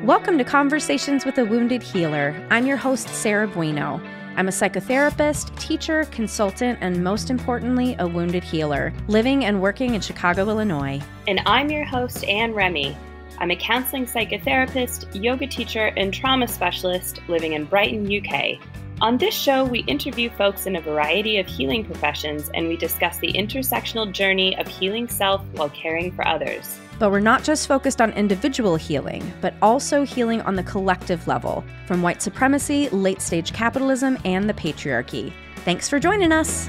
Welcome to Conversations with a Wounded Healer. I'm your host, Sarah Bueno. I'm a psychotherapist, teacher, consultant, and most importantly, a wounded healer, living and working in Chicago, Illinois. And I'm your host, Anne Remy. I'm a counseling psychotherapist, yoga teacher, and trauma specialist living in Brighton, UK. On this show, we interview folks in a variety of healing professions, and we discuss the intersectional journey of healing self while caring for others. But we're not just focused on individual healing, but also healing on the collective level, from white supremacy, late-stage capitalism, and the patriarchy. Thanks for joining us.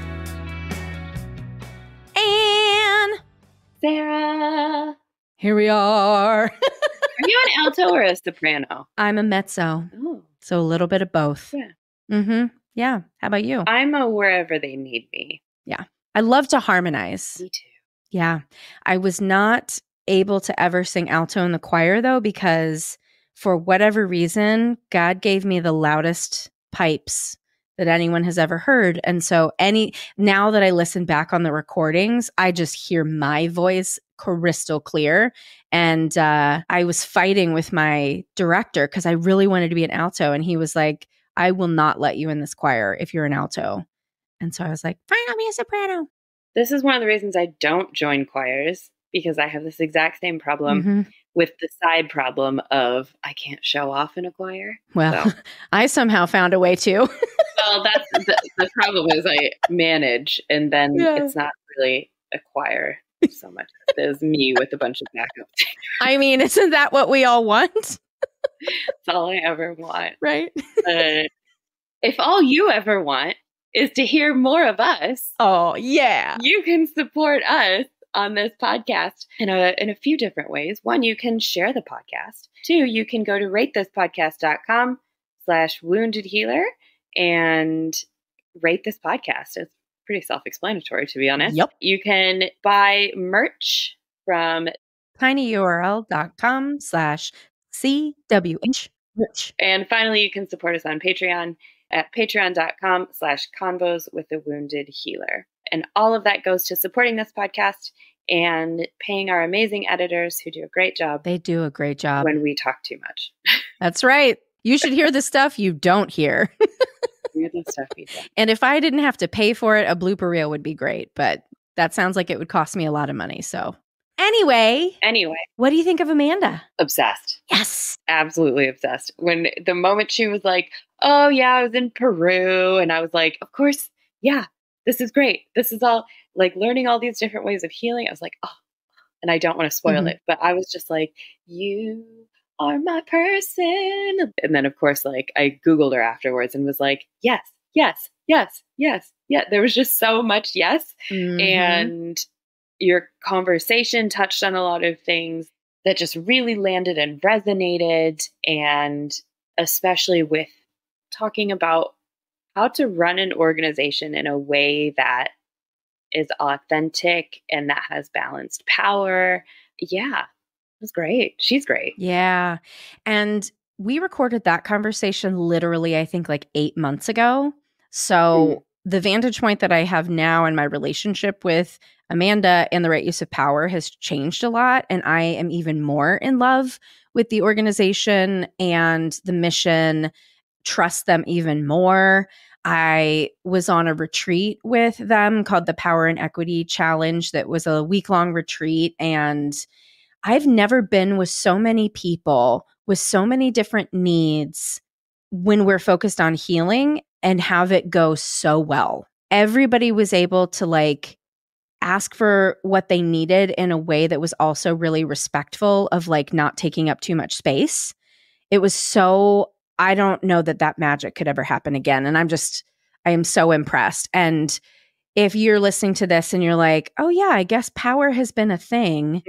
And Sarah. Here we are. Are you an alto or a soprano? I'm a mezzo. Oh. So a little bit of both. Yeah. Yeah. How about you? I'm a wherever they need me. Yeah. I love to harmonize. Me too. Yeah. I was not able to ever sing alto in the choir, though, because for whatever reason, God gave me the loudest pipes that anyone has ever heard. And so now that I listen back on the recordings, I just hear my voice crystal clear. And I was fighting with my director because I really wanted to be an alto. And he was like, I will not let you in this choir if you're an alto. And so I was like, fine, I'll be a soprano. This is one of the reasons I don't join choirs, because I have this exact same problem with the side problem of I can't show off in a choir. Well, so. I somehow found a way to. Well, that's the problem is I manage, and then it's not really a choir so much. It's me with a bunch of backup singers. I mean, isn't that what we all want? That's all I ever want. Right. If all you ever want is to hear more of us. Oh, yeah. You can support us on this podcast in a few different ways. One, you can share the podcast. Two, you can go to ratethispodcast.com/woundedhealer and rate this podcast. It's pretty self-explanatory, to be honest. Yep. You can buy merch from tinyurl.com/CWH merch. And finally, you can support us on Patreon at patreon.com/convoswithawoundedhealer. And all of that goes to supporting this podcast and paying our amazing editors who do a great job. They do a great job. When we talk too much. That's right. You should hear the stuff you don't hear. Hear the stuff we don't. And if I didn't have to pay for it, a blooper reel would be great. But that sounds like it would cost me a lot of money. So anyway, what do you think of Amanda? Obsessed. Yes. Absolutely obsessed. When the moment she was like, oh yeah, I was in Peru. And I was like, of course, yeah. This is great. This is all like learning all these different ways of healing. I was like, oh, and I don't want to spoil it, but I was just like, you are my person. And then of course, like I Googled her afterwards and was like, yes, yes, yes, yes, yeah. There was just so much yes. And your conversation touched on a lot of things that just really landed and resonated. And especially with talking about how to run an organization in a way that is authentic and that has balanced power. Yeah, it was great. She's great. Yeah. And we recorded that conversation literally, I think, like 8 months ago. So the vantage point that I have now in my relationship with Amanda and the right use of power has changed a lot. And I am even more in love with the organization and the mission, trust them even more. I was on a retreat with them called the Power and Equity Challenge that was a week-long retreat. And I've never been with so many people with so many different needs when we're focused on healing and have it go so well. Everybody was able to like ask for what they needed in a way that was also really respectful of like not taking up too much space. It was so, I don't know that magic could ever happen again. And I am so impressed. And if you're listening to this and you're like, oh yeah, I guess power has been a thing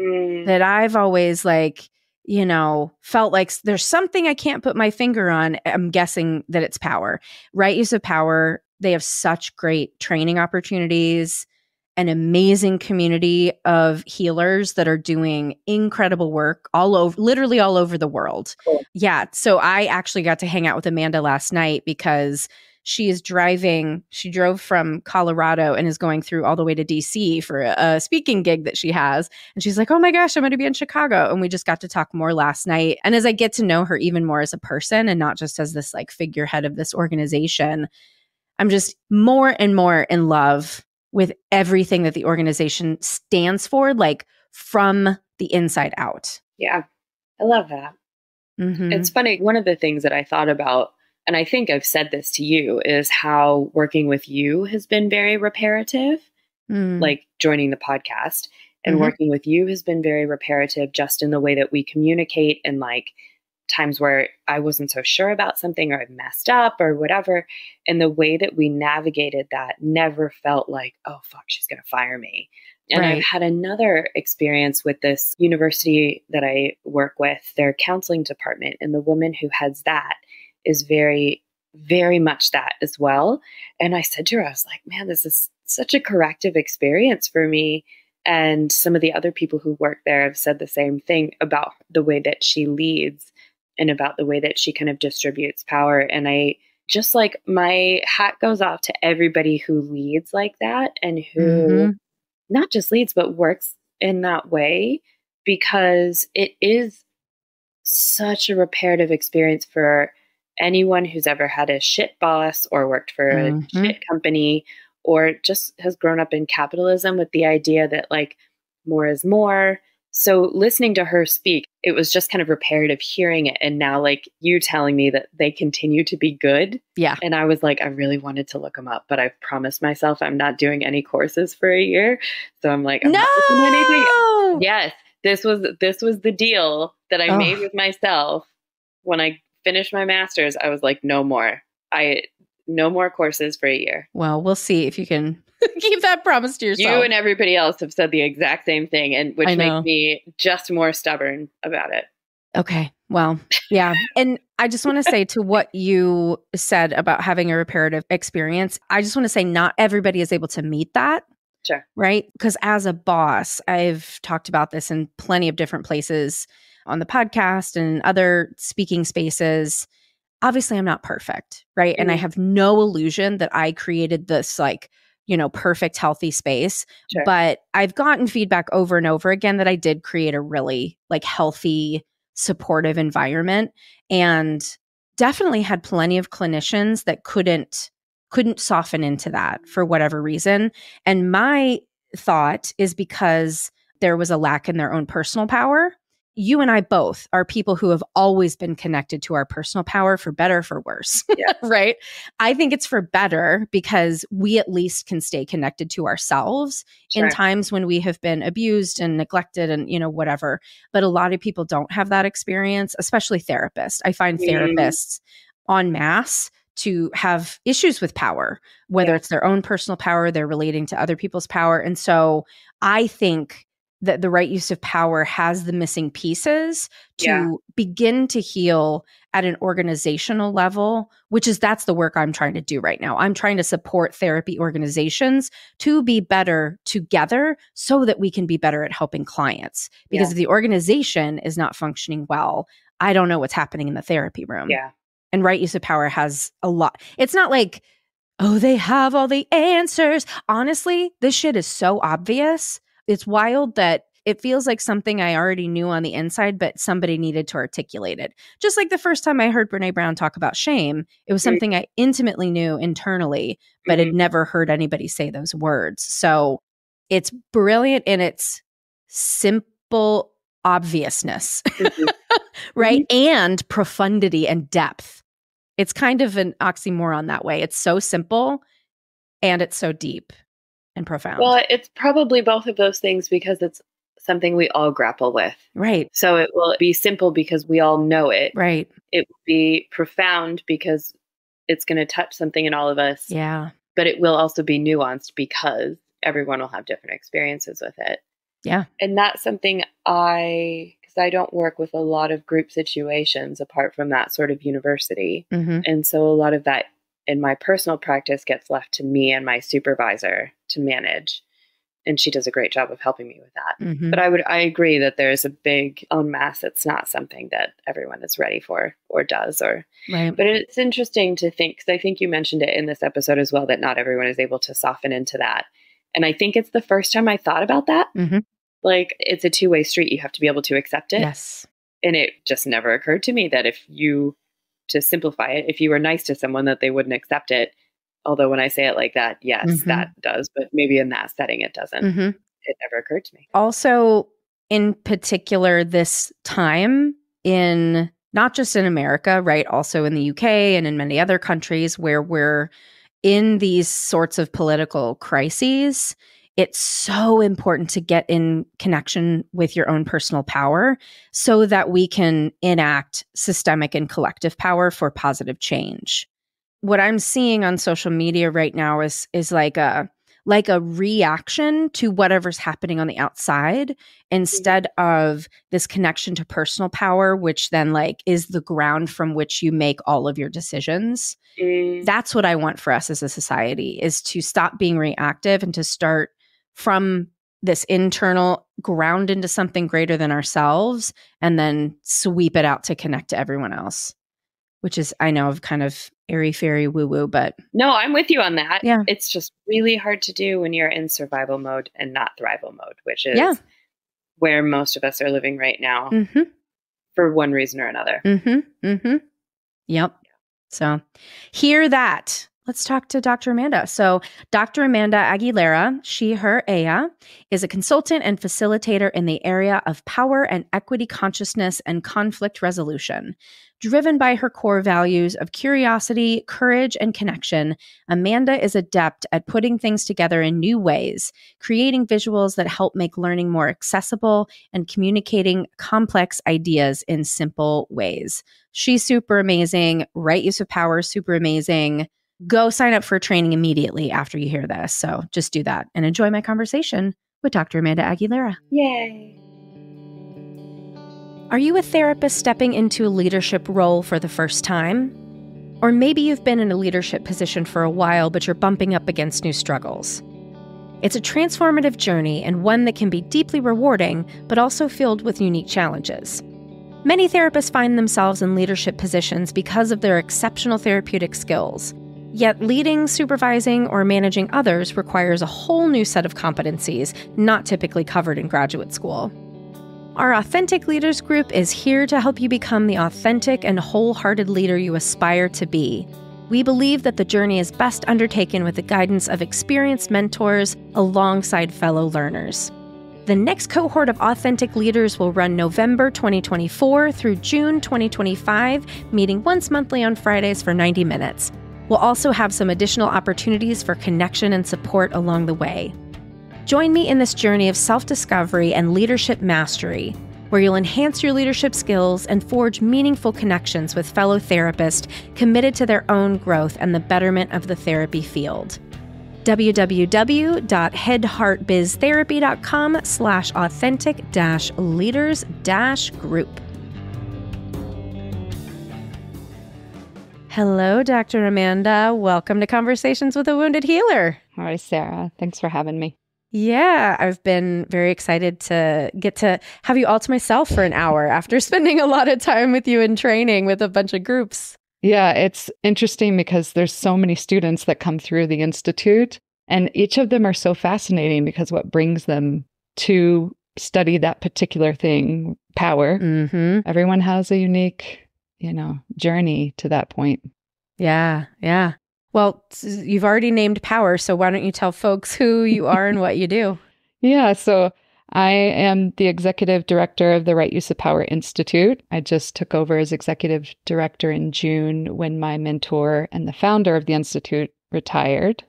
that I've always like, you know, felt like there's something I can't put my finger on. I'm guessing that it's power. Right use of power. They have such great training opportunities, an amazing community of healers that are doing incredible work literally all over the world. Cool. Yeah. So I actually got to hang out with Amanda last night because she drove from Colorado and is going through all the way to DC for a speaking gig that she has. And she's like, oh my gosh, I'm going to be in Chicago. And we just got to talk more last night. And as I get to know her even more as a person and not just as this like figurehead of this organization, I'm just more and more in love with everything that the organization stands for, like from the inside out. Yeah, I love that. Mm-hmm. It's funny. One of the things that I thought about, and I think I've said this to you, is how working with you has been very reparative, like joining the podcast and working with you has been very reparative just in the way that we communicate and like times where I wasn't so sure about something or I've messed up or whatever. And the way that we navigated that never felt like, oh, fuck, she's going to fire me. And I've had another experience with this university that I work with, their counseling department. And the woman who heads that is very, very much that as well. And I said to her, I was like, man, this is such a corrective experience for me. And some of the other people who work there have said the same thing about the way that she leads and about the way that she kind of distributes power. And I just like, my hat goes off to everybody who leads like that and who not just leads, but works in that way, because it is such a reparative experience for anyone who's ever had a shit boss or worked for a shit company or just has grown up in capitalism with the idea that like more is more. So listening to her speak, it was just kind of reparative hearing it. And now like you telling me that they continue to be good. Yeah. And I was like, I really wanted to look them up, but I've promised myself I'm not doing any courses for a year. So I'm like, I'm not doing anything. Yes. This was the deal that I made with myself. When I finished my master's, I was like, no more. No more courses for a year. Well, we'll see if you can keep that promise to yourself. You and everybody else have said the exact same thing, and which makes me just more stubborn about it. Okay. Well, yeah. And I just want to say to what you said about having a reparative experience, I just want to say not everybody is able to meet that. Sure. Right? Because as a boss, I've talked about this in plenty of different places on the podcast and other speaking spaces. Obviously, I'm not perfect, right? And I have no illusion that I created this like, perfect, healthy space. Sure. But I've gotten feedback over and over again that I did create a really like healthy, supportive environment, and definitely had plenty of clinicians that couldn't soften into that for whatever reason. And my thought is because there was a lack in their own personal power. You and I both are people who have always been connected to our personal power, for better, for worse, right? I think it's for better because we at least can stay connected to ourselves in times when we have been abused and neglected and, whatever. But a lot of people don't have that experience, especially therapists. I find therapists en masse to have issues with power, whether it's their own personal power, they're relating to other people's power. And so I think that the right use of power has the missing pieces to begin to heal at an organizational level, that's the work I'm trying to do right now. I'm trying to support therapy organizations to be better together so that we can be better at helping clients. Because if the organization is not functioning well, I don't know what's happening in the therapy room. Yeah. And right use of power has a lot. It's not like, oh, they have all the answers. Honestly, this shit is so obvious. It's wild that it feels like something I already knew on the inside, but somebody needed to articulate it. Just like the first time I heard Brene Brown talk about shame, it was something I intimately knew internally, but had never heard anybody say those words. So it's brilliant in its simple obviousness, right? And profundity and depth. It's kind of an oxymoron that way. It's so simple and it's so deep and profound. Well, it's probably both of those things because it's something we all grapple with. Right. So it will be simple because we all know it. Right. It will be profound because it's going to touch something in all of us. Yeah. But it will also be nuanced because everyone will have different experiences with it. Yeah. And that's something because I don't work with a lot of group situations apart from that sort of university. And so a lot of that in my personal practice gets left to me and my supervisor to manage. And she does a great job of helping me with that. Mm-hmm. But I agree that there's a big en masse. It's not something that everyone is ready for or does. Right. But it's interesting to think, because I think you mentioned it in this episode as well, that not everyone is able to soften into that. And I think it's the first time I thought about that. Mm-hmm. Like, it's a two-way street. You have to be able to accept it. Yes. And it just never occurred to me that to simplify it, if you were nice to someone, that they wouldn't accept it. Although when I say it like that, yes, Mm-hmm. that does. But maybe in that setting, it doesn't. Mm-hmm. It never occurred to me. Also, in particular, this time in not just in America, right? Also in the UK and in many other countries where we're in these sorts of political crises, it's so important to get in connection with your own personal power so that we can enact systemic and collective power for positive change. What I'm seeing on social media right now is like a reaction to whatever's happening on the outside instead of this connection to personal power, which then like is the ground from which you make all of your decisions. That's what I want for us as a society, is to stop being reactive and to start from this internal ground into something greater than ourselves and then sweep it out to connect to everyone else, which is, I know, of kind of airy-fairy woo-woo, but... No, I'm with you on that. Yeah. It's just really hard to do when you're in survival mode and not thrival mode, which is where most of us are living right now for one reason or another. Yep. So hear that. Let's talk to Dr. Amanda. So Dr. Amanda Aguilera, she, her, ella, is a consultant and facilitator in the area of power and equity consciousness and conflict resolution. Driven by her core values of curiosity, courage, and connection, Amanda is adept at putting things together in new ways, creating visuals that help make learning more accessible and communicating complex ideas in simple ways. She's super amazing. Right use of power, super amazing. Go sign up for training immediately after you hear this. So just do that and enjoy my conversation with Dr. Amanda Aguilera. Yay. Are you a therapist stepping into a leadership role for the first time? Or maybe you've been in a leadership position for a while, but you're bumping up against new struggles. It's a transformative journey and one that can be deeply rewarding, but also filled with unique challenges. Many therapists find themselves in leadership positions because of their exceptional therapeutic skills. Yet leading, supervising, or managing others requires a whole new set of competencies not typically covered in graduate school. Our Authentic Leaders group is here to help you become the authentic and wholehearted leader you aspire to be. We believe that the journey is best undertaken with the guidance of experienced mentors alongside fellow learners. The next cohort of Authentic Leaders will run November 2024 through June 2025, meeting once monthly on Fridays for 90 minutes. We'll also have some additional opportunities for connection and support along the way. Join me in this journey of self-discovery and leadership mastery, where you'll enhance your leadership skills and forge meaningful connections with fellow therapists committed to their own growth and the betterment of the therapy field. www.headheartbiztherapy.com/authentic-leaders-group. Hello, Dr. Amanda. Welcome to Conversations with a Wounded Healer. Hi, Sarah. Thanks for having me. Yeah, I've been very excited to get to have you all to myself for an hour after spending a lot of time with you in training with a bunch of groups. Yeah, it's interesting because there's so many students that come through the Institute, and each of them are so fascinating because what brings them to study that particular thing, power, everyone has a unique, journey to that point. Yeah. Well, you've already named power, so why don't you tell folks who you are and what you do? Yeah, so I am the executive director of the Right Use of Power Institute. I just took over as executive director in June when my mentor and the founder of the Institute retired.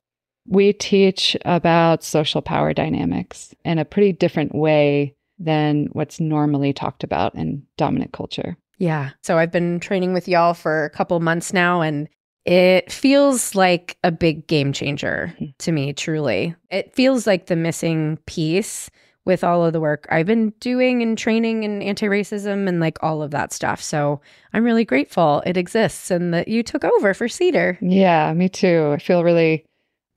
We teach about social power dynamics in a pretty different way than what's normally talked about in dominant culture. Yeah. So I've been training with y'all for a couple months now, and it feels like a big game changer to me, truly. It feels like the missing piece with all of the work I've been doing and training in anti-racism and like all of that stuff. So I'm really grateful it exists and that you took over for Cedar. Yeah, me too. I feel really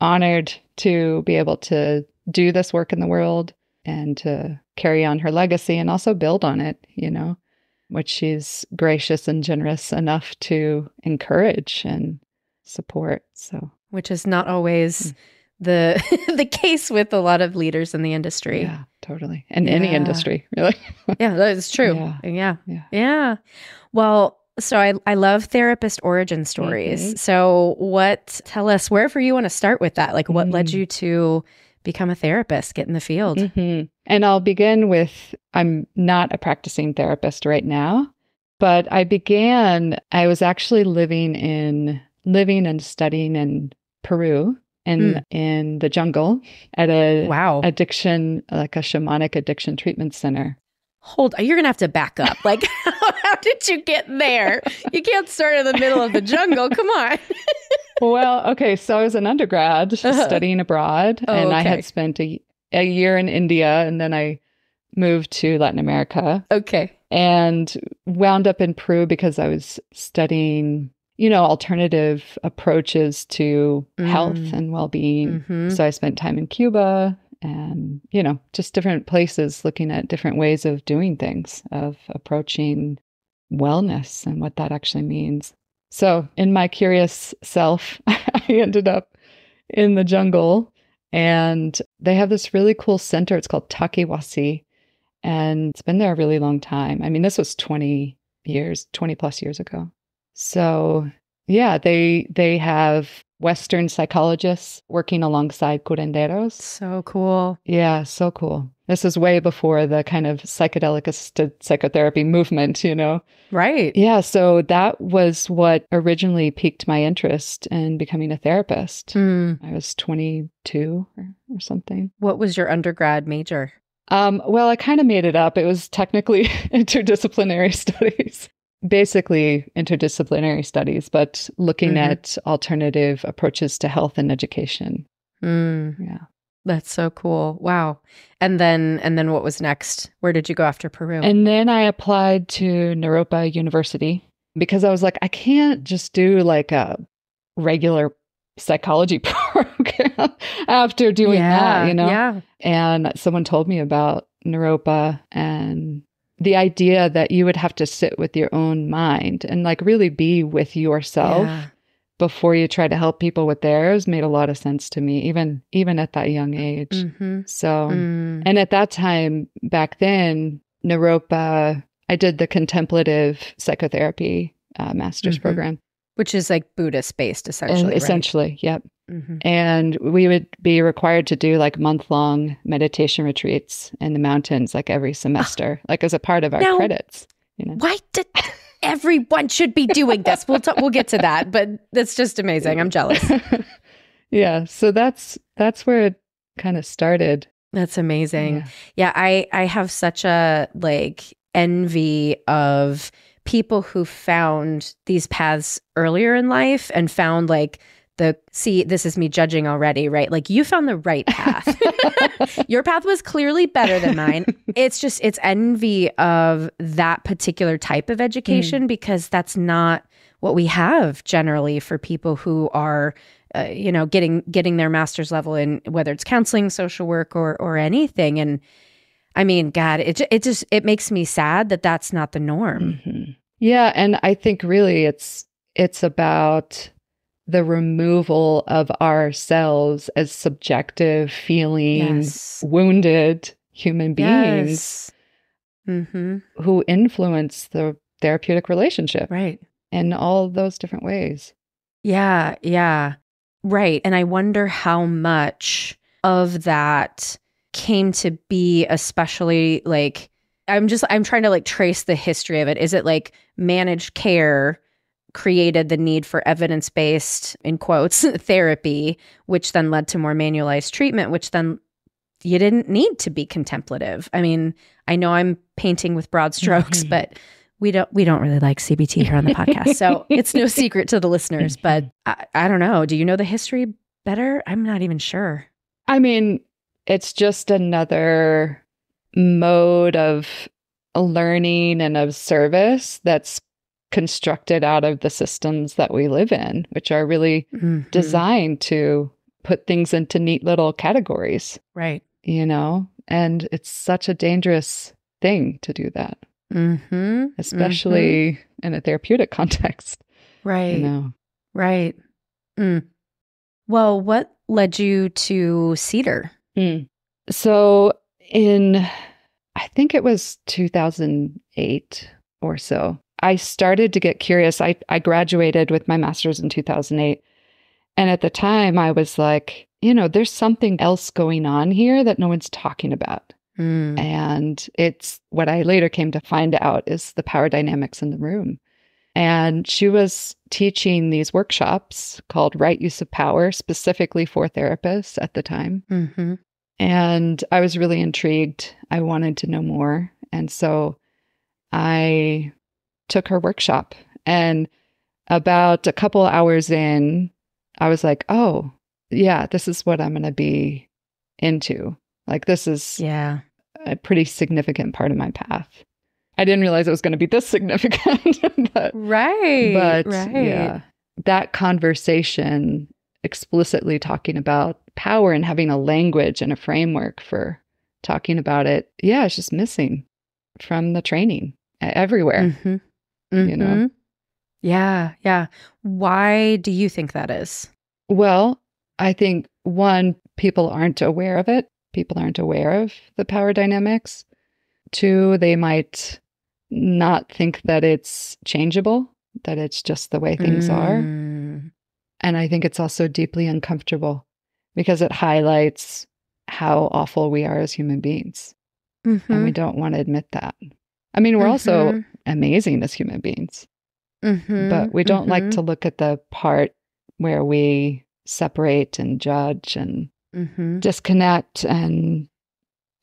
honored to be able to do this work in the world and to carry on her legacy and also build on it, which she's gracious and generous enough to encourage and support. So, which is not always the the case with a lot of leaders in the industry. Yeah, totally. And any industry, really. Yeah, that is true. Yeah. Well, so I love therapist origin stories. So tell us, wherever you want to start with that, like what led you to become a therapist, get in the field? And I'll begin with, I'm not a practicing therapist right now, but I was actually living and studying in Peru and in the jungle at a addiction, like a shamanic addiction treatment center. You're going to have to back up. Like, how did you get there? You can't start in the middle of the jungle. Come on. Well, okay. So I was an undergrad studying abroad, and I had spent a year in India, and then I moved to Latin America. Okay. And wound up in Peru because I was studying, alternative approaches to health and well-being. So I spent time in Cuba and, just different places looking at different ways of doing things, of approaching wellness and what that actually means. So in my curious self, I ended up in the jungle, and they have this really cool center. It's called Takiwasi, and it's been there a really long time. I mean, this was 20 plus years ago. So yeah, they have Western psychologists working alongside curanderos. So cool. Yeah, so cool. This is way before the kind of psychedelic-assisted psychotherapy movement, Right. Yeah, so that was what originally piqued my interest in becoming a therapist. I was 22 or something. What was your undergrad major? Well, I kind of made it up. It was technically interdisciplinary studies. Basically interdisciplinary studies, but looking at alternative approaches to health and education. Yeah. That's so cool. Wow. And then what was next? Where did you go after Peru? And then I applied to RUPI University because I was like, I can't just do like a regular psychology program after doing that, Yeah. And someone told me about RUPI and the idea that you would have to sit with your own mind and like really be with yourself before you try to help people with theirs made a lot of sense to me, even at that young age. So, and at that time, back then, RUPI, I did the contemplative psychotherapy master's program. Which is like Buddhist-based, essentially, Essentially, yep. And we would be required to do like month-long meditation retreats in the mountains like every semester, like as a part of our credits. Why did everyone should be doing this? We'll get to that, but that's just amazing. I'm jealous. Yeah, so that's where it kind of started. That's amazing. Yeah, I have such a envy of people who found these paths earlier in life and found this is me judging already, right? Like you found the right path. Your path was clearly better than mine. It's envy of that particular type of education because that's not what we have generally for people who are, getting their master's level in whether it's counseling, social work, or anything. And I mean, God, it makes me sad that that's not the norm. Yeah, and I think really it's about the removal of ourselves as subjective, feeling, wounded human beings who influence the therapeutic relationship. Right. In all those different ways. Yeah. Right. And I wonder how much of that came to be, especially I'm trying to trace the history of it. Is it managed care created the need for evidence-based, in quotes, therapy, which then led to more manualized treatment, which then you didn't need to be contemplative. I mean, I know I'm painting with broad strokes, but we don't really like CBT here on the podcast. So it's no secret to the listeners, but I don't know. Do you know the history better? I'm not even sure. I mean, it's just another mode of learning and of service that's constructed out of the systems that we live in, which are really designed to put things into neat little categories. Right. And it's such a dangerous thing to do that. Especially in a therapeutic context. Right. Right. Well, what led you to Cedar? So I think it was 2008 or so, I started to get curious. I graduated with my master's in 2008. And at the time I was like, there's something else going on here that no one's talking about. And it's what I later came to find out is the power dynamics in the room. And she was teaching these workshops called Right Use of Power, specifically for therapists at the time. And I was really intrigued. I wanted to know more. And so I took her workshop. And about a couple hours in, I was like, oh, yeah, this is what I'm going to be into. Like, this is a pretty significant part of my path. I didn't realize it was going to be this significant. but yeah, that conversation explicitly talking about power and having a language and a framework for talking about it. Yeah, it's just missing from the training everywhere. Yeah. Why do you think that is? Well, I think one, people aren't aware of it. People aren't aware of the power dynamics. Two, they might not think that it's changeable, that it's just the way things are. And I think it's also deeply uncomfortable because it highlights how awful we are as human beings. And we don't want to admit that. I mean, we're also amazing as human beings, but we don't like to look at the part where we separate and judge and disconnect and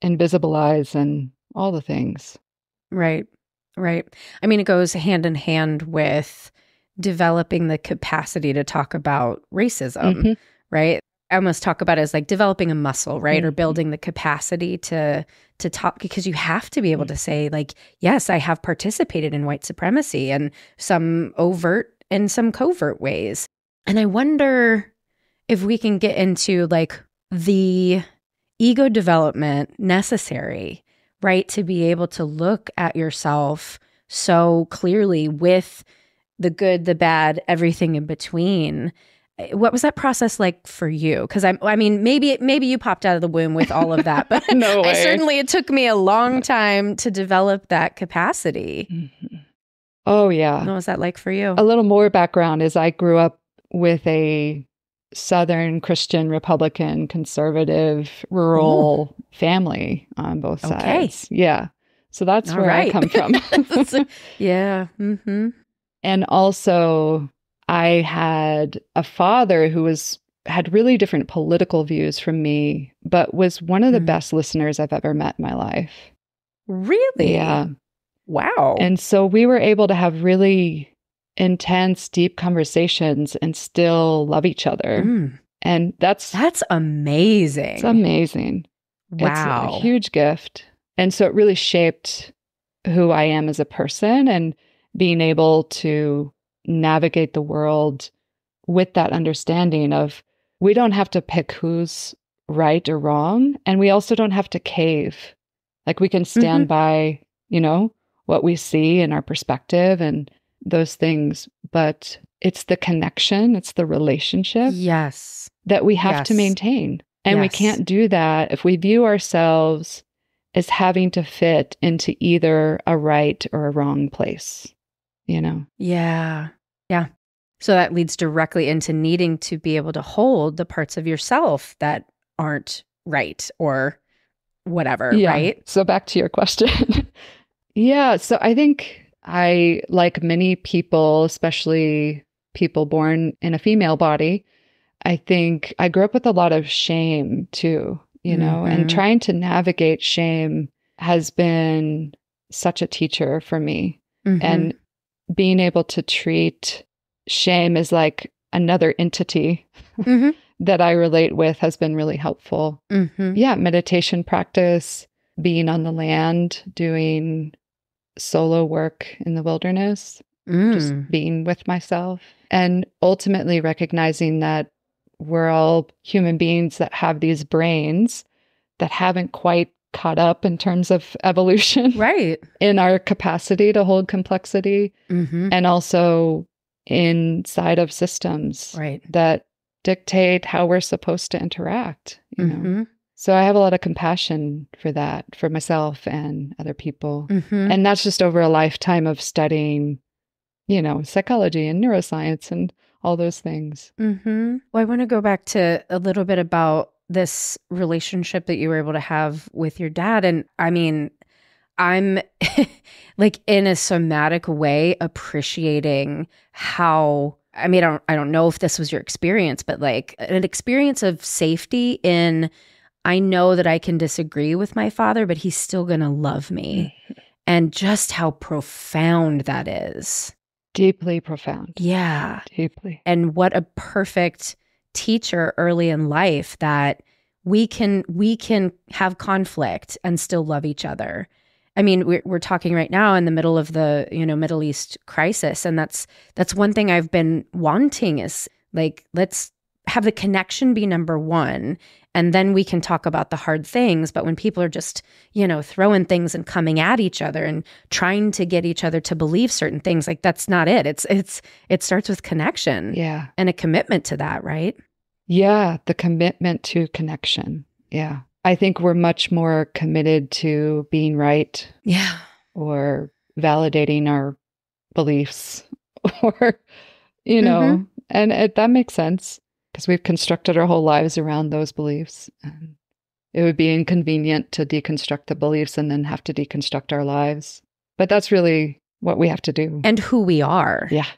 invisibilize and all the things. Right. I mean, it goes hand in hand with developing the capacity to talk about racism, right? I almost talk about it as like developing a muscle, right? Or building the capacity to talk, because you have to be able to say like, yes, I have participated in white supremacy in some overt and some covert ways. And I wonder if we can get into like the ego development necessary, right? To be able to look at yourself so clearly with the good, the bad, everything in between. What was that process like for you? Because I mean, maybe you popped out of the womb with all of that, but No way. Certainly it took me a long time to develop that capacity. Oh, yeah. What was that like for you? A little more background is I grew up with a Southern Christian, Republican, conservative, rural family on both sides. Yeah. So that's where I come from. Yeah. And also, I had a father who had really different political views from me, but was one of the best listeners I've ever met in my life. Really? Yeah. Wow. And so we were able to have really intense, deep conversations and still love each other. And that's amazing. It's amazing. Wow. It's a huge gift. And so it really shaped who I am as a person, and being able to navigate the world with that understanding of we don't have to pick who's right or wrong. And we also don't have to cave. Like we can stand by, what we see in our perspective and those things. But it's the connection, it's the relationship that we have to maintain. And we can't do that if we view ourselves as having to fit into either a right or a wrong place, Yeah. So that leads directly into needing to be able to hold the parts of yourself that aren't right or whatever, right? So back to your question. So I think I, like many people, especially people born in a female body, I think I grew up with a lot of shame too, and trying to navigate shame has been such a teacher for me. And being able to treat shame as like another entity that I relate with has been really helpful. Meditation practice, being on the land, doing solo work in the wilderness, just being with myself, and ultimately recognizing that we're all human beings that have these brains that haven't quite caught up in terms of evolution. Right. In our capacity to hold complexity, and also inside of systems that dictate how we're supposed to interact, you know? So I have a lot of compassion for that, for myself and other people. And that's just over a lifetime of studying, you know, psychology and neuroscience and all those things. Well, I want to go back to a little bit about this relationship that you were able to have with your dad. And I mean, I'm like in a somatic way appreciating how, I mean, I don't know if this was your experience, but like an experience of safety in, I know that I can disagree with my father, but he's still going to love me. And just how profound that is. Deeply profound. Yeah. Deeply. And what a perfect teacher early in life that we can have conflict and still love each other. I mean, we're talking right now in the middle of the, you know, Middle East crisis. And that's one thing I've been wanting is like, let's have the connection be number one. And then we can talk about the hard things. But when people are just, you know, throwing things and coming at each other and trying to get each other to believe certain things, like that's not it. It starts with connection. Yeah. And a commitment to that, right? Yeah. The commitment to connection. Yeah. I think we're much more committed to being right. Yeah. Or validating our beliefs or, you know, and that makes sense because we've constructed our whole lives around those beliefs. And it would be inconvenient to deconstruct the beliefs and then have to deconstruct our lives. But that's really what we have to do. And who we are. Yeah.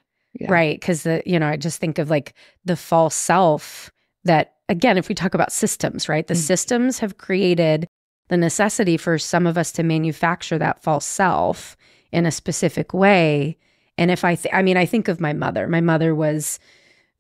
Right. Because I just think of like the false self that, again, if we talk about systems, right? The systems have created the necessity for some of us to manufacture that false self in a specific way. And if I think of my mother. My mother was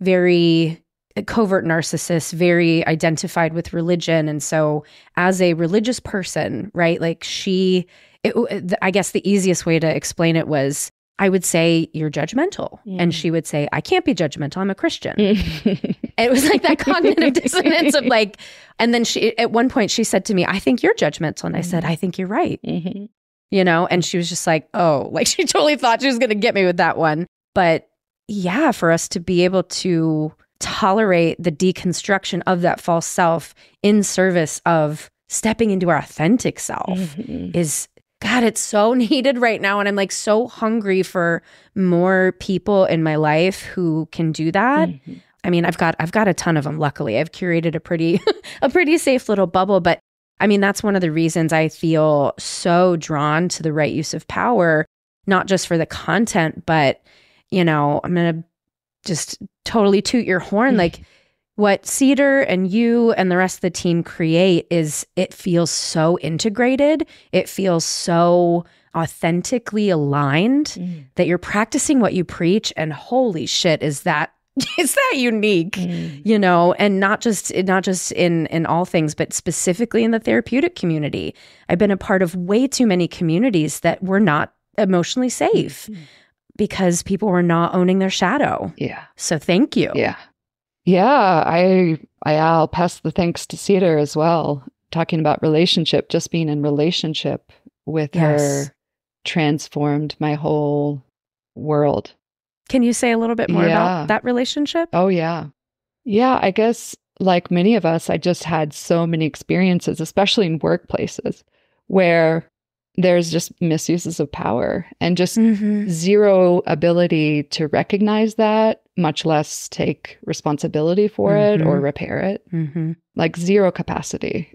very covert narcissist, very identified with religion. And so as a religious person, right, like I guess the easiest way to explain it was, I would say, you're judgmental. And she would say, I can't be judgmental. I'm a Christian. It was like that cognitive dissonance of like, and then at one point she said to me, I think you're judgmental. And I said, I think you're right. You know, and she was just like, oh, like she totally thought she was going to get me with that one. But yeah, for us to be able to tolerate the deconstruction of that false self in service of stepping into our authentic self is, God, it's so needed right now. And I'm like so hungry for more people in my life who can do that. I mean, I've got a ton of them. Luckily, I've curated a pretty safe little bubble. But I mean, that's one of the reasons I feel so drawn to the right use of power, not just for the content, but, you know, I'm going to just totally toot your horn. Like what Cedar and you and the rest of the team create it feels so integrated. It feels so authentically aligned that you're practicing what you preach. And holy shit, is that unique, you know, and not just in all things, but specifically in the therapeutic community. I've been a part of way too many communities that were not emotionally safe because people were not owning their shadow. Yeah. So thank you. Yeah. Yeah. I'll pass the thanks to Cedar as well. Talking about relationship, just being in relationship with her transformed my whole world. Can you say a little bit more about that relationship? Oh, yeah. Yeah, I guess like many of us, I just had so many experiences, especially in workplaces, where there's just misuses of power and just zero ability to recognize that, much less take responsibility for it or repair it. Like zero capacity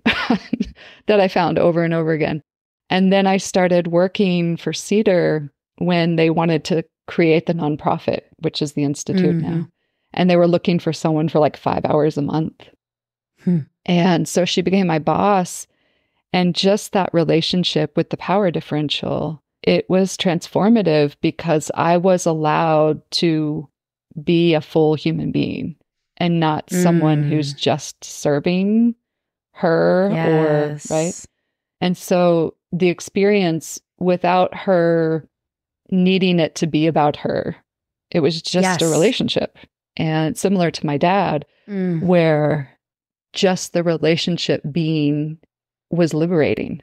that I found over and over again. And then I started working for Cedar when they wanted to create the nonprofit, which is the Institute now. And they were looking for someone for like 5 hours a month. And so she became my boss. And just that relationship with the power differential, it was transformative because I was allowed to be a full human being and not someone who's just serving her or, right? And so the experience without her needing it to be about her, it was just a relationship. And similar to my dad, where just the relationship being was liberating,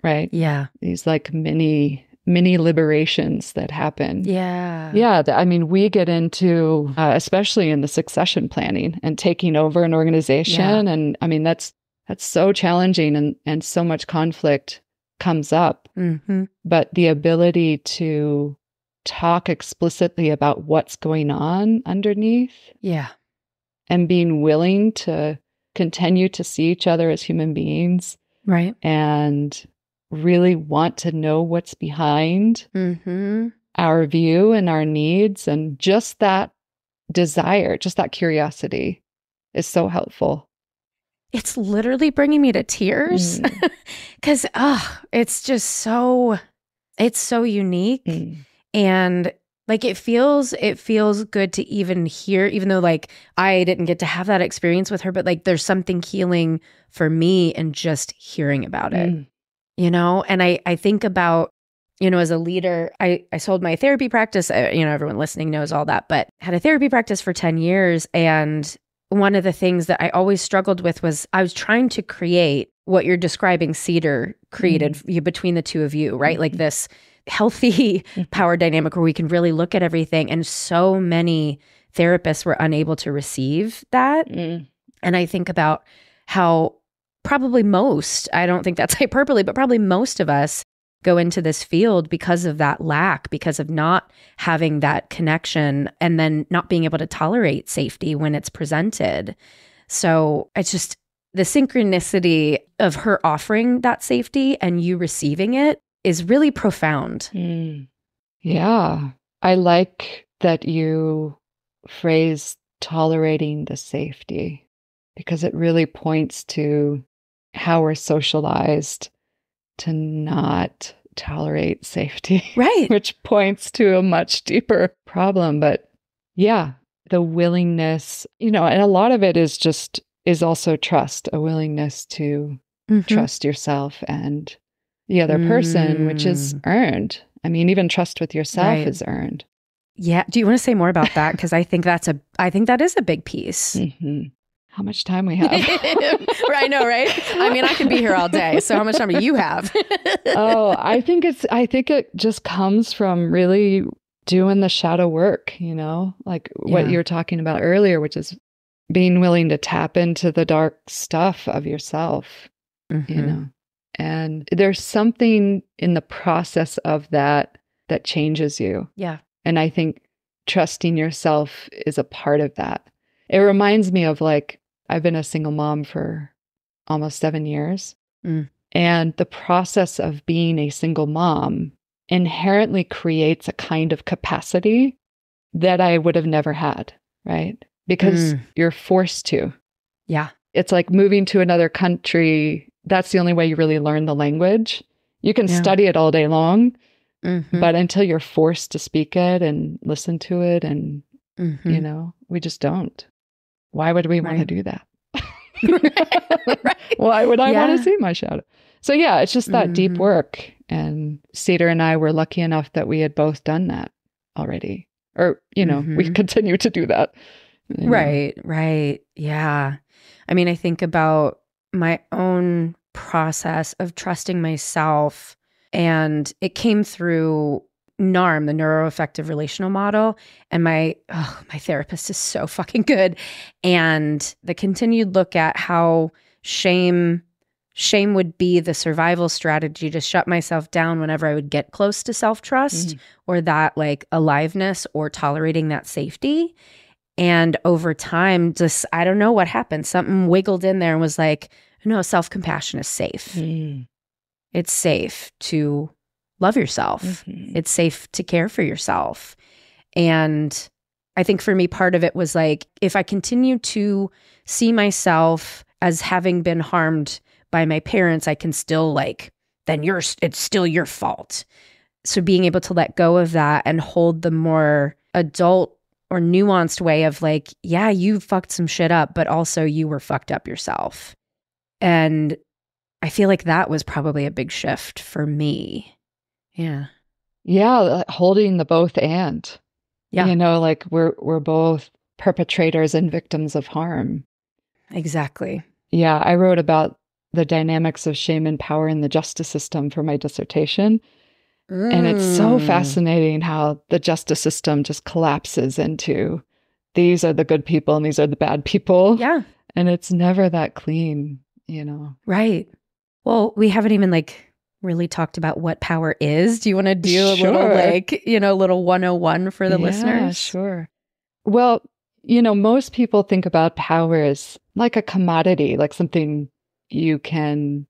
right? Yeah. These like mini liberations that happen. Yeah. Yeah. I mean, we get into, especially in the succession planning and taking over an organization. Yeah. And I mean, that's so challenging and so much conflict comes up. But the ability to talk explicitly about what's going on underneath. Yeah. And being willing to continue to see each other as human beings. Right. And really want to know what's behind our view and our needs. And just that desire, just that curiosity is so helpful. It's literally bringing me to tears because, it's just it's so unique. And like, it feels good to even hear, even though like I didn't get to have that experience with her, but like there's something healing for me in just hearing about it. And I think about, as a leader, I sold my therapy practice, everyone listening knows all that, but had a therapy practice for 10 years. And one of the things that I always struggled with was I was trying to create what you're describing Cedar created between the two of you, right? Like this healthy power dynamic where we can really look at everything. And so many therapists were unable to receive that. And I think about how probably I don't think that's hyperbole, but probably most of us go into this field because of that lack, because of not having that connection and then not being able to tolerate safety when it's presented. So it's just the synchronicity of her offering that safety and you receiving it is really profound. Yeah. I like that you phrase tolerating the safety because it really points to how we're socialized to not tolerate safety. Right. Which points to a much deeper problem. But yeah, the willingness, and a lot of it is also trust, a willingness to trust yourself and the other person, which is earned. I mean, even trust with yourself is earned. Yeah. Do you want to say more about that? Because I think that is a big piece. How much time we have? I know, right? I mean, I can be here all day. So how much time do you have? I think it just comes from really doing the shadow work, like what you were talking about earlier, which is being willing to tap into the dark stuff of yourself, and there's something in the process of that changes you. Yeah. And I think trusting yourself is a part of that. It reminds me of like, I've been a single mom for almost 7 years. And the process of being a single mom inherently creates a kind of capacity that I would have never had, right? Because you're forced to. Yeah. It's like moving to another country. That's the only way you really learn the language. You can study it all day long, but until you're forced to speak it and listen to it and, we just don't. Why would we want to do that? Right. Why would I want to see my shadow? So yeah, it's just that deep work. And Cedar and I were lucky enough that we had both done that already. Or, we continue to do that. Right. Yeah. I mean, I think about my own process of trusting myself, and it came through NARM, the neuroaffective relational model. And my therapist is so fucking good. And the continued look at how shame would be the survival strategy to shut myself down whenever I would get close to self-trust or that like aliveness or tolerating that safety. And over time, just, I don't know what happened. Something wiggled in there and was like, no, self-compassion is safe. It's safe to love yourself. It's safe to care for yourself. And I think for me, part of it was like, if I continue to see myself as having been harmed by my parents, I can still then it's still your fault. So being able to let go of that and hold the more adult or nuanced way of like, yeah, you fucked some shit up, but also you were fucked up yourself. And I feel like that was probably a big shift for me. Yeah. Yeah. Holding the both and, yeah. Like we're both perpetrators and victims of harm. Exactly. Yeah, I wrote about the dynamics of shame and power in the justice system for my dissertation. And it's so fascinating how the justice system just collapses into these are the good people and these are the bad people. Yeah. And it's never that clean, you know. Right. Well, we haven't even like really talked about what power is. Do you want to do a little like, little 101 for the listeners? Yeah, sure. Well, most people think about power as like a commodity, like something you can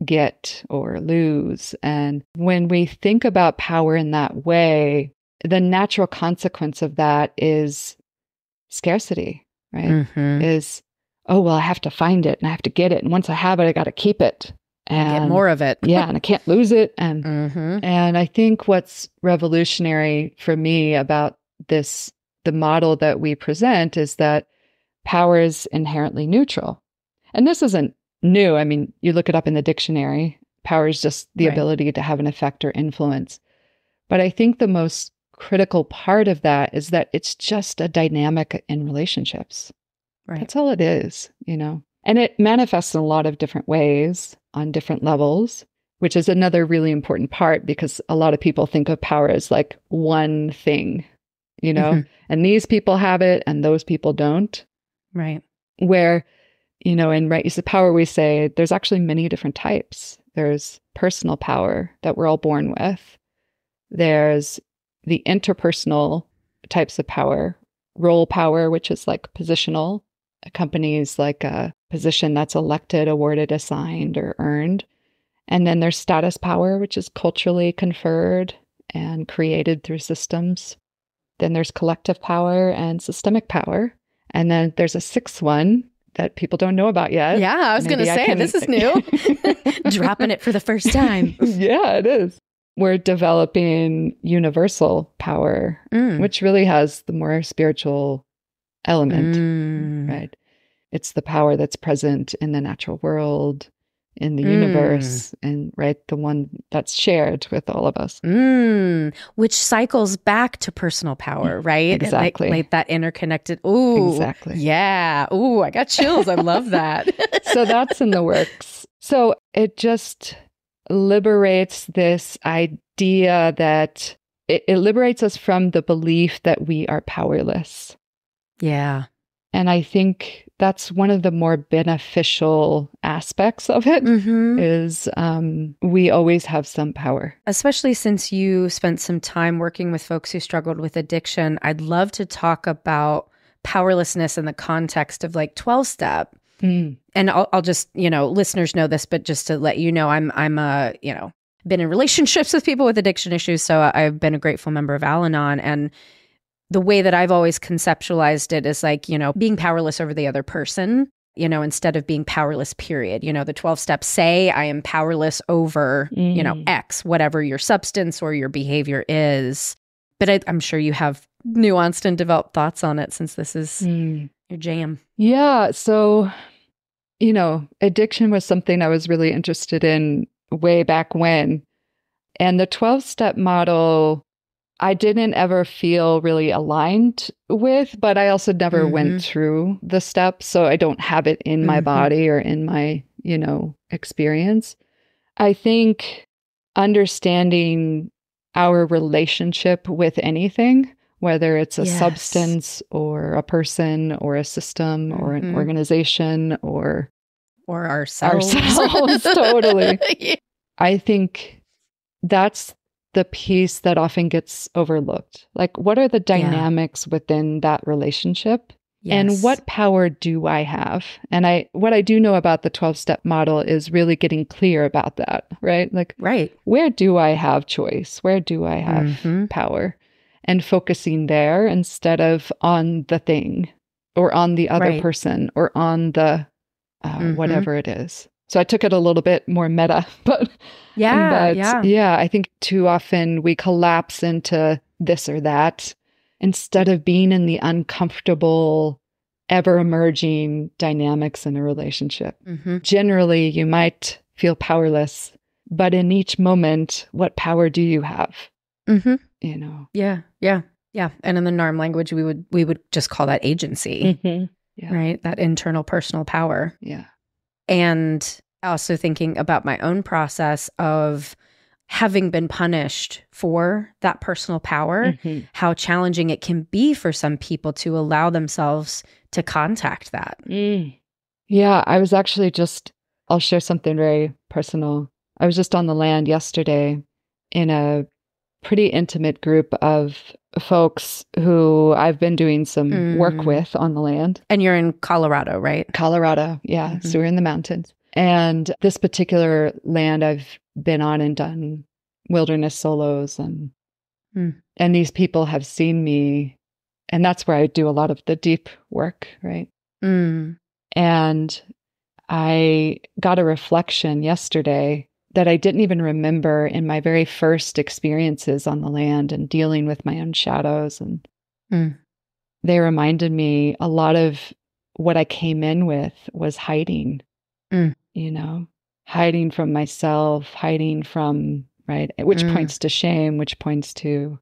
get or lose. And when we think about power in that way, the natural consequence of that is scarcity, right? Is, oh, well, I have to find it and I have to get it. And once I have it, I got to keep it. And get more of it. Yeah, and I can't lose it. And and I think what's revolutionary for me about this, the model that we present, is that power is inherently neutral. And this isn't new. I mean, you look it up in the dictionary. Power is just the ability to have an effect or influence. But I think the most critical part of that is that it's just a dynamic in relationships. Right. That's all it is, And it manifests in a lot of different ways on different levels, which is another really important part because a lot of people think of power as like one thing, and these people have it and those people don't. Right. Where, in Right Use of Power, we say there's actually many different types. There's personal power that we're all born with. There's the interpersonal types of power, role power, which is like positional, accompanies like a position that's elected, awarded, assigned, or earned. And then there's status power, which is culturally conferred and created through systems. Then there's collective power and systemic power. And then there's a sixth one that people don't know about yet. Yeah, I was going to say, this is new. Dropping it for the first time. Yeah, it is. We're developing universal power, which really has the more spiritual element, right? It's the power that's present in the natural world, in the universe, and the one that's shared with all of us. Which cycles back to personal power, right? Exactly. Like that interconnected. Ooh. Exactly. Yeah. Ooh, I got chills. I love that. So that's in the works. So it just liberates this idea that it liberates us from the belief that we are powerless. Yeah. And I think that's one of the more beneficial aspects of it is we always have some power. Especially since you spent some time working with folks who struggled with addiction, I'd love to talk about powerlessness in the context of like 12-step. And I'll just, listeners know this, but just to let you know, I'm been in relationships with people with addiction issues. So I've been a grateful member of Al-Anon. And the way that I've always conceptualized it is like, being powerless over the other person, instead of being powerless, period. The 12 steps say I am powerless over, X, whatever your substance or your behavior is. But I'm sure you have nuanced and developed thoughts on it since this is your jam. Yeah. So, addiction was something I was really interested in way back when. And the 12-step model, I didn't ever feel really aligned with, but I also never went through the steps. So I don't have it in my body or in my, experience. I think understanding our relationship with anything, whether it's a substance or a person or a system or an organization or ourselves. Totally. Yeah. I think that's the piece that often gets overlooked. Like, what are the dynamics within that relationship? Yes. And what power do I have? And what I do know about the 12-step model is really getting clear about that, right? Like, where do I have choice? Where do I have power? And focusing there instead of on the thing or on the other person or on the whatever it is. So I took it a little bit more meta, but I think too often we collapse into this or that instead of being in the uncomfortable, ever emerging dynamics in a relationship. Generally, you might feel powerless, but in each moment, what power do you have? Yeah. Yeah. And in the NARM language, we would just call that agency, Yeah. right? That internal personal power. Yeah. And also thinking about my own process of having been punished for that personal power, how challenging it can be for some people to allow themselves to contact that. Yeah, I was actually I'll share something very personal. I was just on the land yesterday in a pretty intimate group of folks who I've been doing some work with on the land. And you're in Colorado, right? Colorado, yeah. So we're in the mountains. And this particular land I've been on and done wilderness solos, and these people have seen me, and that's where I do a lot of the deep work, right? And I got a reflection yesterday that I didn't even remember in my very first experiences on the land and dealing with my own shadows. And they reminded me a lot of what I came in with was hiding, hiding from myself, hiding from, right, which points to shame, which points to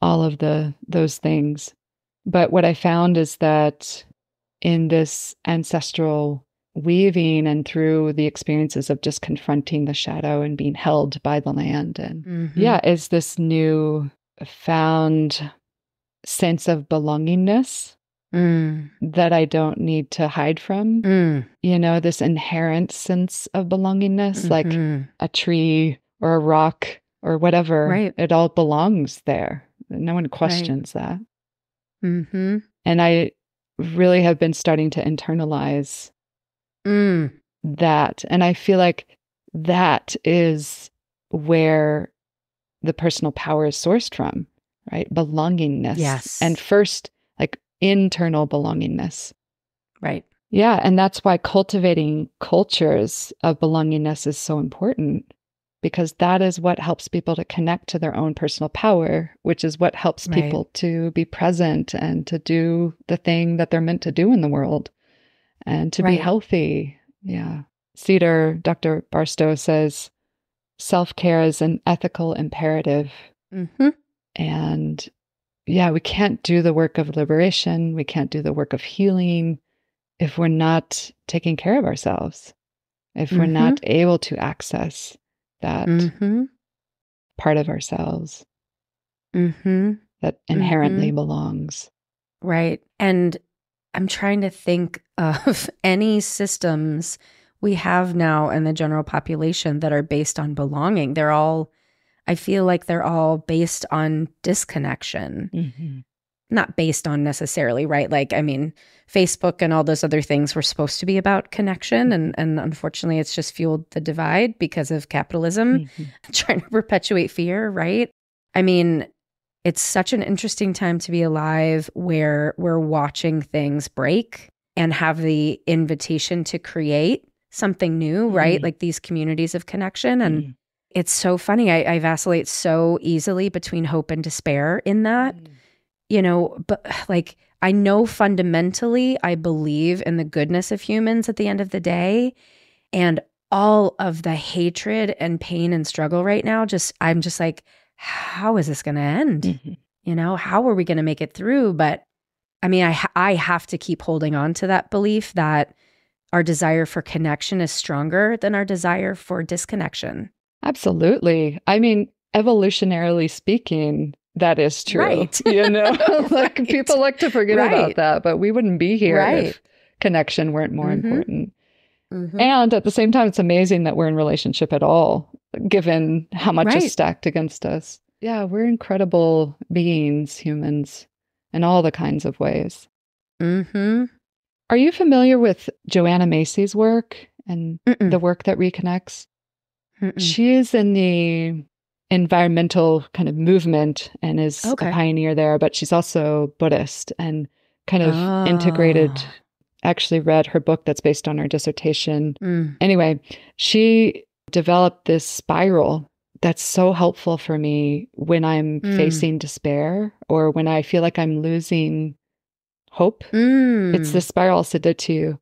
all of those things. But what I found is that in this ancestral weaving and through the experiences of just confronting the shadow and being held by the land, and is this new found sense of belongingness that I don't need to hide from. This inherent sense of belongingness, like a tree or a rock or whatever. Right. It all belongs there. No one questions that. And I really have been starting to internalize that. And I feel like that is where the personal power is sourced from, right? Belongingness. Yes. And first, like internal belongingness. Right. Yeah. And that's why cultivating cultures of belongingness is so important, because that is what helps people to connect to their own personal power, which is what helps people to be present and to do the thing that they're meant to do in the world and to be healthy. Yeah. Dr. Barstow says, self-care is an ethical imperative. And we can't do the work of liberation. We can't do the work of healing if we're not taking care of ourselves, if we're not able to access that part of ourselves that inherently belongs. Right. And I'm trying to think of any systems we have now in the general population that are based on belonging. I feel like they're all based on disconnection. Not based on necessarily, right? Like, I mean, Facebook and all those other things were supposed to be about connection. And unfortunately, it's just fueled the divide because of capitalism, trying to perpetuate fear, right? I mean, it's such an interesting time to be alive where we're watching things break and have the invitation to create something new, right? Like these communities of connection. And it's so funny. I vacillate so easily between hope and despair in that. But like, I know fundamentally, I believe in the goodness of humans at the end of the day, and all of the hatred and pain and struggle right now, I'm just like, how is this going to end? How are we going to make it through? But I mean, I have to keep holding on to that belief that our desire for connection is stronger than our desire for disconnection. Absolutely. I mean, evolutionarily speaking, that is true. Right. Like people like to forget about that, but we wouldn't be here if connection weren't more important. And at the same time, it's amazing that we're in relationship at all, given how much is stacked against us. Yeah, we're incredible beings, humans, in all the kinds of ways. Are you familiar with Joanna Macy's work and the work that reconnects? She is in the environmental kind of movement and is a pioneer there, but she's also Buddhist and kind of integrated. Actually read her book that's based on her dissertation. Anyway, she developed this spiral that's so helpful for me when I'm facing despair or when I feel like I'm losing hope. It's the spiral. I'll send it to you.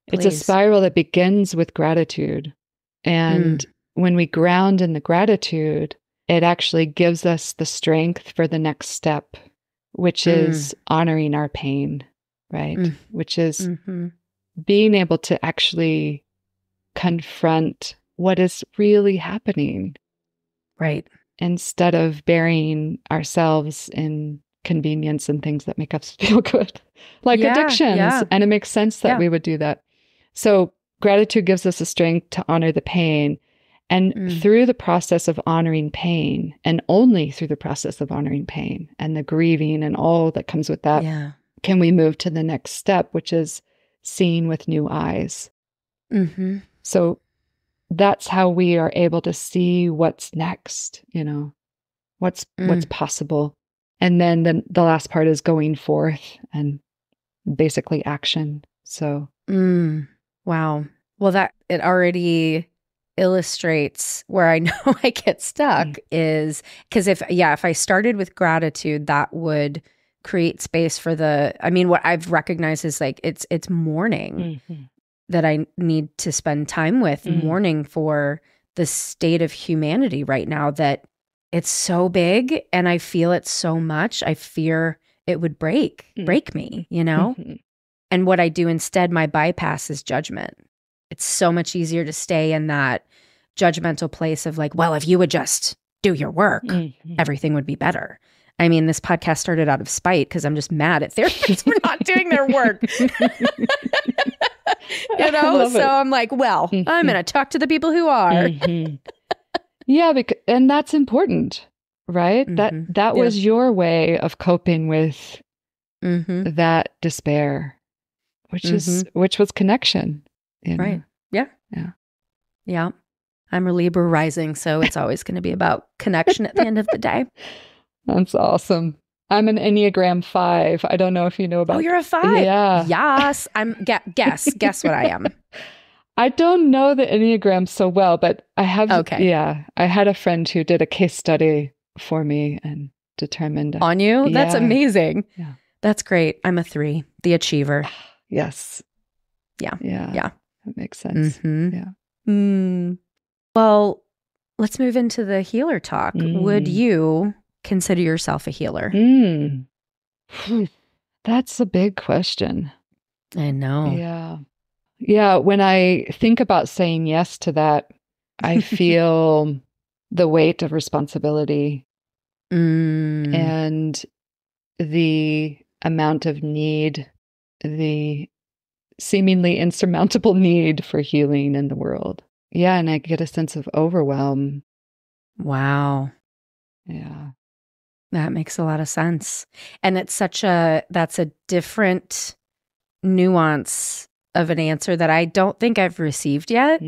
It's a spiral that begins with gratitude. And when we ground in the gratitude, it actually gives us the strength for the next step, which is honoring our pain, right? Which is being able to actually confront what is really happening. Right. Instead of burying ourselves in convenience and things that make us feel good, like addictions. Yeah. And it makes sense that we would do that. So gratitude gives us the strength to honor the pain. And through the process of honoring pain, and only through the process of honoring pain and the grieving and all that comes with that, can we move to the next step, which is seeing with new eyes. So that's how we are able to see what's next, what's possible. And then the last part is going forth and basically action. So, wow. Well, that it already illustrates where I know I get stuck is because if I started with gratitude, that would create space for what I've recognized is like, it's mourning that I need to spend time with, mourning for the state of humanity right now, that it's so big and I feel it so much. I fear it would break me, And what I do instead, my bypass is judgment. It's so much easier to stay in that judgmental place of like, well, if you would just do your work, everything would be better. I mean, this podcast started out of spite because I'm just mad at therapists for not doing their work. So I'm like, well, I'm going to talk to the people who are. Yeah, and that's important, right? That was your way of coping with that despair, which was connection. Right. Yeah. Yeah. Yeah. I'm a Libra rising, so it's always going to be about connection at the end of the day. That's awesome. I'm an Enneagram 5. I don't know if you know about. Oh, you're a 5? Yeah. Yes. Guess what I am. I don't know the Enneagram so well, but I have. Okay. Yeah. I had a friend who did a case study for me and determined. On you? That's amazing. Yeah. That's great. I'm a 3, the achiever. Yes. Yeah. Yeah. Yeah. That makes sense. Yeah. Well, let's move into the healer talk. Would you consider yourself a healer? That's a big question. I know. Yeah. Yeah. When I think about saying yes to that, I feel the weight of responsibility and the amount of need, the seemingly insurmountable need for healing in the world. Yeah. And I get a sense of overwhelm. Wow. Yeah. That makes a lot of sense. And that's a different nuance of an answer that I don't think I've received yet.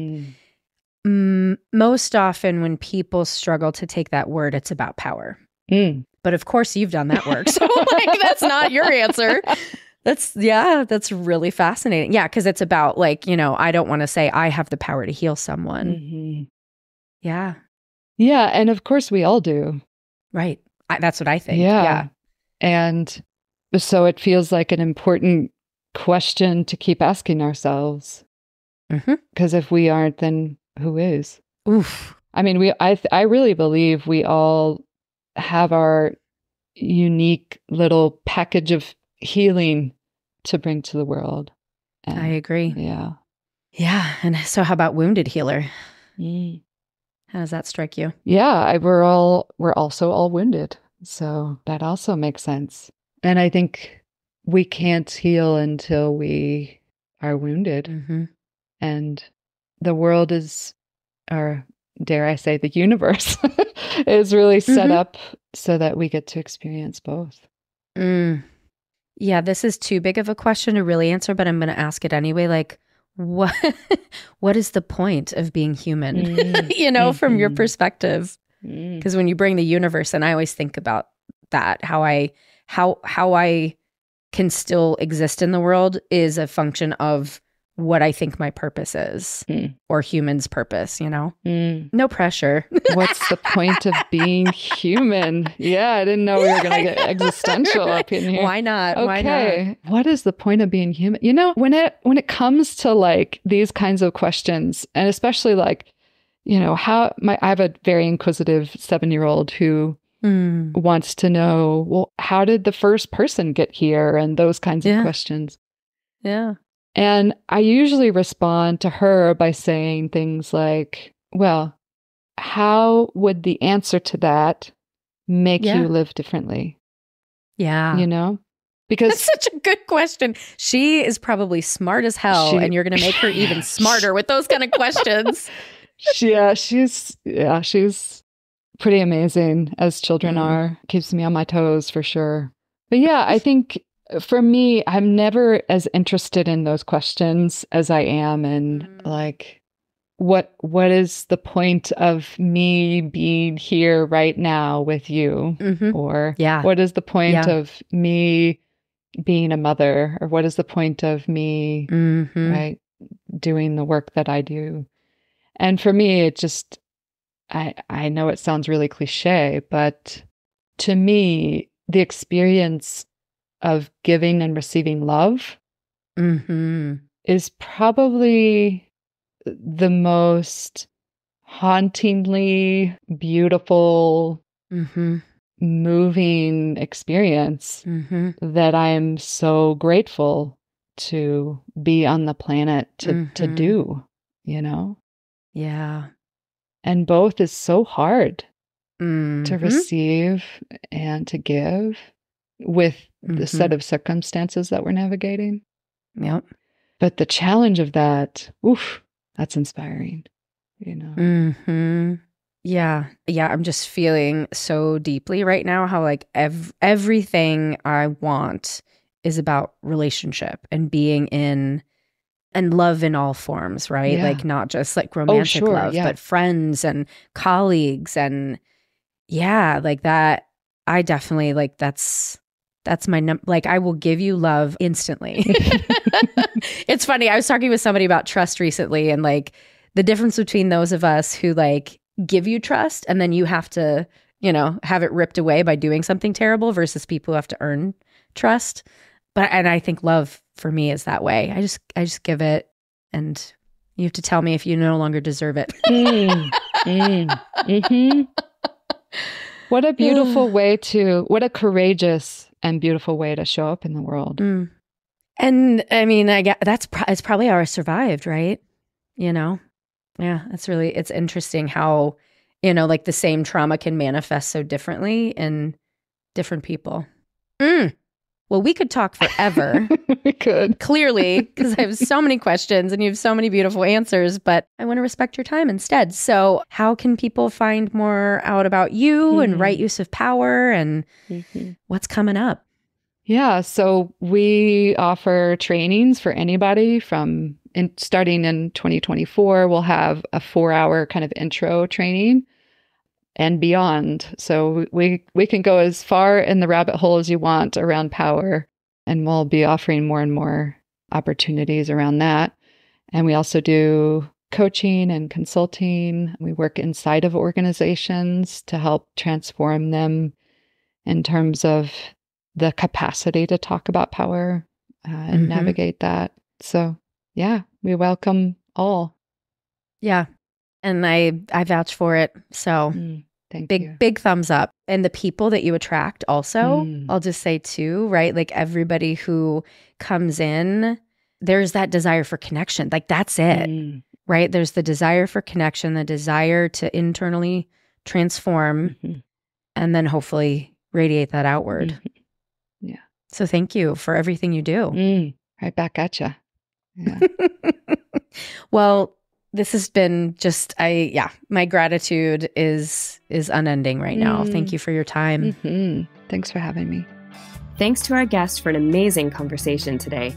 Most often when people struggle to take that word, it's about power. But of course you've done that work. So like, that's not your answer. That's really fascinating. Yeah. Cause it's about like, I don't want to say I have the power to heal someone. Yeah. Yeah. And of course we all do. Right. That's what I think. Yeah. And so it feels like an important question to keep asking ourselves. Because if we aren't, then who is? Oof. I mean, I really believe we all have our unique little package of healing to bring to the world. And, I agree. Yeah. Yeah. And so how about wounded healer? How does that strike you? Yeah, we're also all wounded. So that also makes sense. And I think we can't heal until we are wounded. And the world is, or dare I say, the universe is really set up so that we get to experience both. Yeah, this is too big of a question to really answer, but I'm going to ask it anyway. Like, what is the point of being human? From your perspective, because when you bring the universe, and I always think about that, how I can still exist in the world is a function of what I think my purpose is, or humans' purpose. No pressure. What's the point of being human? Yeah, I didn't know we were going to get existential up in here. Why not? Okay. Why not? What is the point of being human? When it comes to like these kinds of questions, and especially like, I have a very inquisitive 7-year-old who wants to know, well, how did the first person get here? And those kinds of questions. Yeah. And I usually respond to her by saying things like, well, how would the answer to that make you live differently? Yeah. Because that's such a good question. She is probably smart as hell, and you're going to make her even smarter with those kind of questions. She's pretty amazing, as children are. Keeps me on my toes for sure. But yeah, I think for me, I'm never as interested in those questions as I am in like, what is the point of me being here right now with you? Or what is the point of me being a mother? Or what is the point of me right, doing the work that I do? And for me, it just, I know it sounds really cliche, but to me, the experience of giving and receiving love is probably the most hauntingly beautiful, moving experience that I'm so grateful to be on the planet to do, Yeah. And both is so hard to receive and to give with the set of circumstances that we're navigating. Yep. But the challenge of that, that's inspiring, Yeah. I'm just feeling so deeply right now how like everything I want is about relationship and being in and love in all forms, right? Yeah. Like not just like romantic love, but friends and colleagues and like that. I definitely like that's my like I will give you love instantly. It's funny. I was talking with somebody about trust recently and like the difference between those of us who like give you trust and then you have to, have it ripped away by doing something terrible versus people who have to earn trust. And I think love for me is that way. I just give it and you have to tell me if you no longer deserve it. What a beautiful what a courageous and beautiful way to show up in the world. And I mean, I get it's probably how I survived, right? Yeah, it's interesting how, like the same trauma can manifest so differently in different people. Well, we could talk forever. We could. Clearly, because I have so many questions and you have so many beautiful answers, but I want to respect your time instead. So how can people find more out about you and right use of power and what's coming up? Yeah, so we offer trainings for anybody starting in 2024. We'll have a 4-hour kind of intro training and beyond. So we can go as far in the rabbit hole as you want around power, and we'll be offering more and more opportunities around that. And we also do coaching and consulting. We work inside of organizations to help transform them in terms of the capacity to talk about power and navigate that. So yeah, we welcome all. Yeah. And I vouch for it. So thank you. Big thumbs up. And the people that you attract also, I'll just say too, right? Like everybody who comes in, there's that desire for connection. Like that's it, right? There's the desire for connection, the desire to internally transform, and then hopefully radiate that outward. Yeah. So thank you for everything you do. Right back at you. Yeah. Well, this has been just, my gratitude is unending right now. Thank you for your time. Thanks for having me. Thanks to our guest for an amazing conversation today.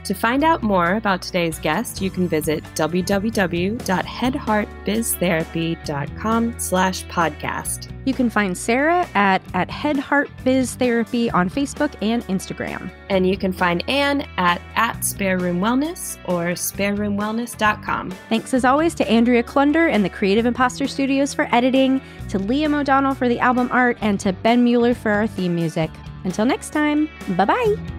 To find out more about today's guest, you can visit www.headheartbiztherapy.com/podcast. You can find Sarah at Head Heart Biz Therapy on Facebook and Instagram. And you can find Anne at Spare Room Wellness or spareroomwellness.com. Thanks as always to Andrea Klunder and the Creative Imposter Studios for editing, to Liam O'Donnell for the album art, and to Ben Mueller for our theme music. Until next time, bye-bye.